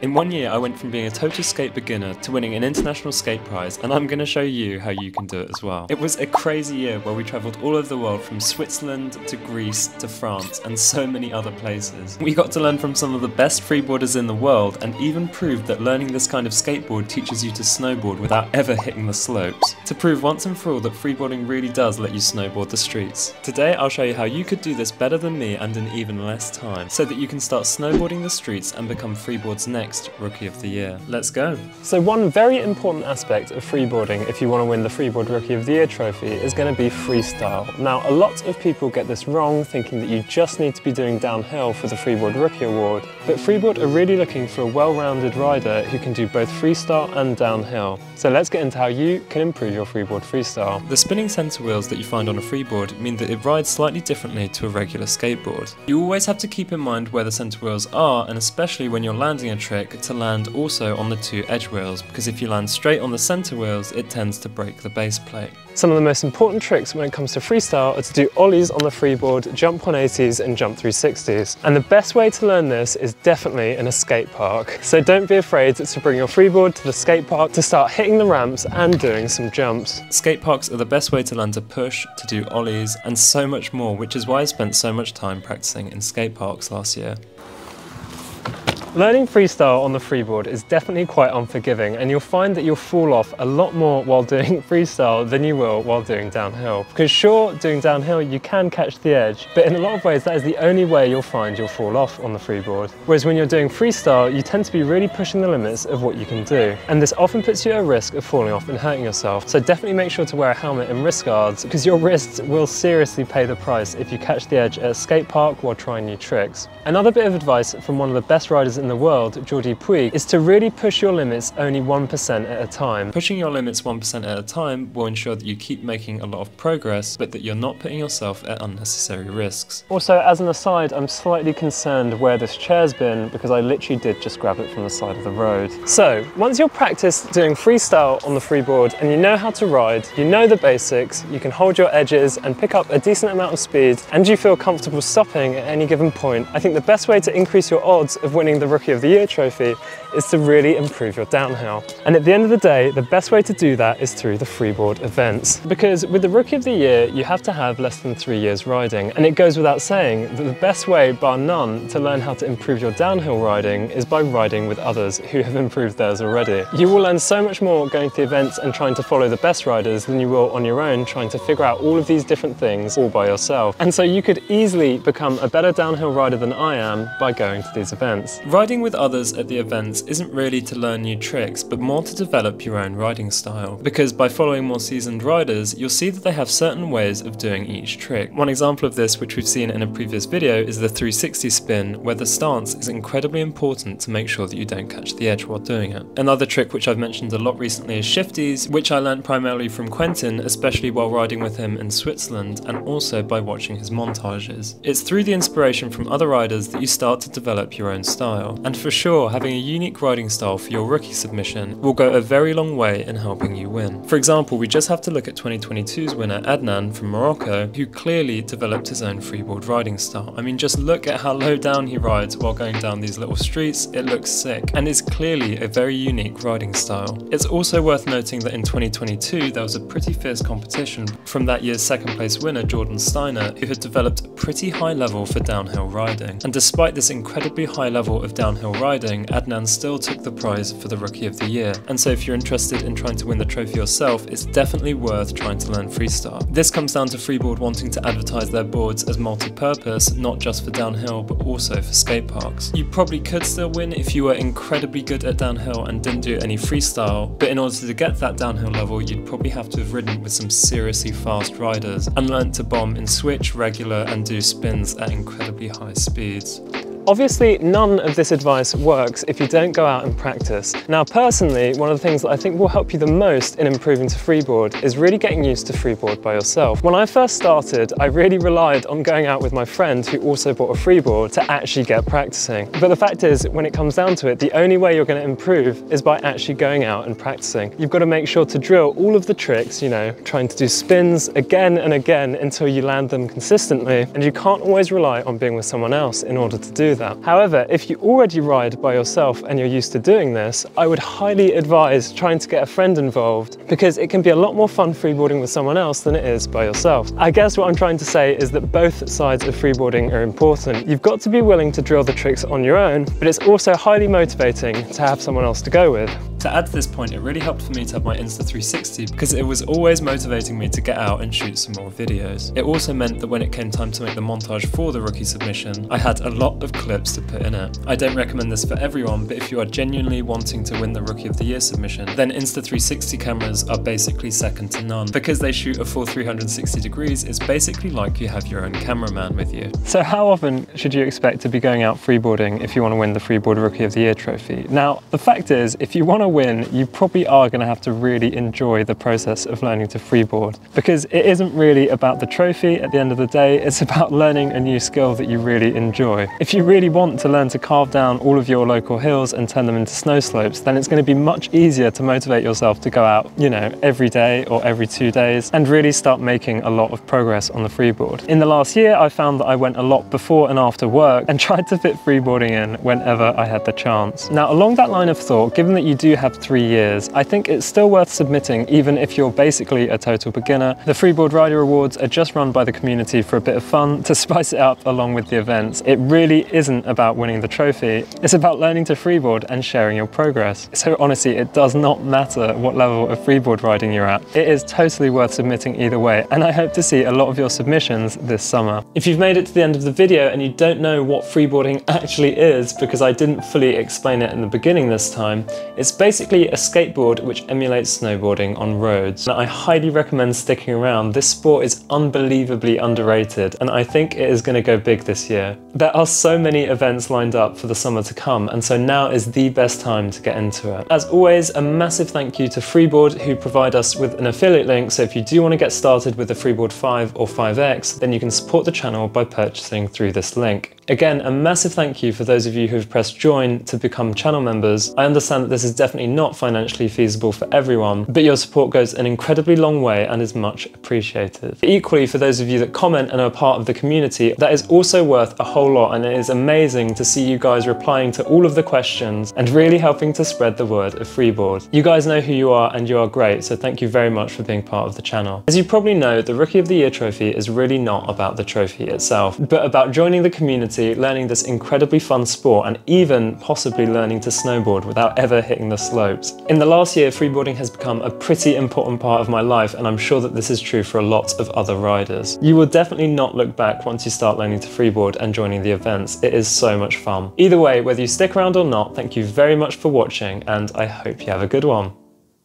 In 1 year, I went from being a total skate beginner to winning an international skate prize, and I'm going to show you how you can do it as well. It was a crazy year where we travelled all over the world, from Switzerland to Greece to France and so many other places. We got to learn from some of the best freeboarders in the world, and even proved that learning this kind of skateboard teaches you to snowboard without ever hitting the slopes. To prove once and for all that freeboarding really does let you snowboard the streets. Today I'll show you how you could do this better than me and in even less time, so that you can start snowboarding the streets and become freeboard's next Rookie of the Year. Let's go! So one very important aspect of freeboarding if you want to win the Freeboard Rookie of the Year trophy is going to be freestyle. Now, a lot of people get this wrong, thinking that you just need to be doing downhill for the Freeboard Rookie Award, but Freeboard are really looking for a well-rounded rider who can do both freestyle and downhill. So let's get into how you can improve your freeboard freestyle. The spinning centre wheels that you find on a freeboard mean that it rides slightly differently to a regular skateboard. You always have to keep in mind where the centre wheels are, and especially when you're landing a trick, to land also on the two edge wheels, because if you land straight on the centre wheels, it tends to break the base plate. Some of the most important tricks when it comes to freestyle are to do ollies on the freeboard, jump 180s and jump 360s. And the best way to learn this is definitely in a skate park. So don't be afraid to bring your freeboard to the skate park to start hitting the ramps and doing some jumps. Skate parks are the best way to learn to push, to do ollies, and so much more, which is why I spent so much time practicing in skate parks last year. Learning freestyle on the freeboard is definitely quite unforgiving, and you'll find that you'll fall off a lot more while doing freestyle than you will while doing downhill. Because sure, doing downhill you can catch the edge, but in a lot of ways that is the only way you'll find you'll fall off on the freeboard. Whereas when you're doing freestyle, you tend to be really pushing the limits of what you can do. And this often puts you at risk of falling off and hurting yourself. So definitely make sure to wear a helmet and wrist guards, because your wrists will seriously pay the price if you catch the edge at a skate park while trying new tricks. Another bit of advice from one of the best riders in the world, Jordi Puig, is to really push your limits only 1% at a time. Pushing your limits 1% at a time will ensure that you keep making a lot of progress, but that you're not putting yourself at unnecessary risks. Also, as an aside, I'm slightly concerned where this chair's been, because I literally did just grab it from the side of the road. So, once you're practiced doing freestyle on the freeboard and you know how to ride, you know the basics, you can hold your edges and pick up a decent amount of speed, and you feel comfortable stopping at any given point, I think the best way to increase your odds of winning the Rookie of the Year trophy is to really improve your downhill. And at the end of the day, the best way to do that is through the freeboard events. Because with the Rookie of the Year, you have to have less than 3 years riding. And it goes without saying that the best way, bar none, to learn how to improve your downhill riding is by riding with others who have improved theirs already. You will learn so much more going to the events and trying to follow the best riders than you will on your own trying to figure out all of these different things all by yourself. And so you could easily become a better downhill rider than I am by going to these events. Riding with others at the events isn't really to learn new tricks, but more to develop your own riding style. Because by following more seasoned riders, you'll see that they have certain ways of doing each trick. One example of this, which we've seen in a previous video, is the 360 spin, where the stance is incredibly important to make sure that you don't catch the edge while doing it. Another trick which I've mentioned a lot recently is shifties, which I learnt primarily from Quentin, especially while riding with him in Switzerland, and also by watching his montages. It's through the inspiration from other riders that you start to develop your own style. And for sure, having a unique riding style for your rookie submission will go a very long way in helping you win. For example, we just have to look at 2022's winner Adnan from Morocco, who clearly developed his own freeboard riding style. I mean, just look at how low down he rides while going down these little streets. It looks sick, and is clearly a very unique riding style. It's also worth noting that in 2022 there was a pretty fierce competition from that year's second place winner Jordan Steiner, who had developed a pretty high level for downhill riding. And despite this incredibly high level of downhill riding, Adnan still took the prize for the Rookie of the Year. And so if you're interested in trying to win the trophy yourself, it's definitely worth trying to learn freestyle. This comes down to Freeboard wanting to advertise their boards as multi-purpose, not just for downhill, but also for skate parks. You probably could still win if you were incredibly good at downhill and didn't do any freestyle, but in order to get that downhill level, you'd probably have to have ridden with some seriously fast riders and learnt to bomb in switch, regular, and do spins at incredibly high speeds. Obviously, none of this advice works if you don't go out and practice. Now, personally, one of the things that I think will help you the most in improving to freeboard is really getting used to freeboard by yourself. When I first started, I really relied on going out with my friend who also bought a freeboard to actually get practicing. But the fact is, when it comes down to it, the only way you're going to improve is by actually going out and practicing. You've got to make sure to drill all of the tricks, you know, trying to do spins again and again until you land them consistently, and you can't always rely on being with someone else in order to do do that. However, if you already ride by yourself and you're used to doing this, I would highly advise trying to get a friend involved, because it can be a lot more fun freeboarding with someone else than it is by yourself. I guess what I'm trying to say is that both sides of freeboarding are important. You've got to be willing to drill the tricks on your own, but it's also highly motivating to have someone else to go with. To add to this point, it really helped for me to have my Insta360 because it was always motivating me to get out and shoot some more videos. It also meant that when it came time to make the montage for the rookie submission, I had a lot of clips to put in it. I don't recommend this for everyone, but if you are genuinely wanting to win the Rookie of the Year submission, then Insta360 cameras are basically second to none. Because they shoot a full 360 degrees, it's basically like you have your own cameraman with you. So how often should you expect to be going out freeboarding if you want to win the Freeboard Rookie of the Year trophy? Now, the fact is, if you want to win, you probably are going to have to really enjoy the process of learning to freeboard, because it isn't really about the trophy at the end of the day, it's about learning a new skill that you really enjoy. If you really want to learn to carve down all of your local hills and turn them into snow slopes, then it's going to be much easier to motivate yourself to go out, you know, every day or every 2 days and really start making a lot of progress on the freeboard. In the last year, I found that I went a lot before and after work and tried to fit freeboarding in whenever I had the chance. Now, along that line of thought, given that you do have 3 years, I think it's still worth submitting even if you're basically a total beginner. The Freeboard Rider Awards are just run by the community for a bit of fun to spice it up along with the events. It really isn't about winning the trophy, it's about learning to freeboard and sharing your progress. So honestly, it does not matter what level of freeboard riding you're at. It is totally worth submitting either way, and I hope to see a lot of your submissions this summer. If you've made it to the end of the video and you don't know what freeboarding actually is, because I didn't fully explain it in the beginning this time, it's basically a skateboard which emulates snowboarding on roads. And I highly recommend sticking around. This sport is unbelievably underrated, and I think it is going to go big this year. There are so many events lined up for the summer to come, and so now is the best time to get into it. As always, a massive thank you to Freeboard, who provide us with an affiliate link, so if you do want to get started with the Freeboard 5 or 5X, then you can support the channel by purchasing through this link. Again, a massive thank you for those of you who have pressed join to become channel members. I understand that this is definitely not financially feasible for everyone, but your support goes an incredibly long way and is much appreciated. Equally, for those of you that comment and are part of the community, that is also worth a whole lot, and it is amazing to see you guys replying to all of the questions and really helping to spread the word of freeboard. You guys know who you are and you are great, so thank you very much for being part of the channel. As you probably know, the Rookie of the Year trophy is really not about the trophy itself, but about joining the community, learning this incredibly fun sport, and even possibly learning to snowboard without ever hitting the slopes. In the last year, freeboarding has become a pretty important part of my life, and I'm sure that this is true for a lot of other riders. You will definitely not look back once you start learning to freeboard and joining the events. It is so much fun. Either way, whether you stick around or not, thank you very much for watching, and I hope you have a good one.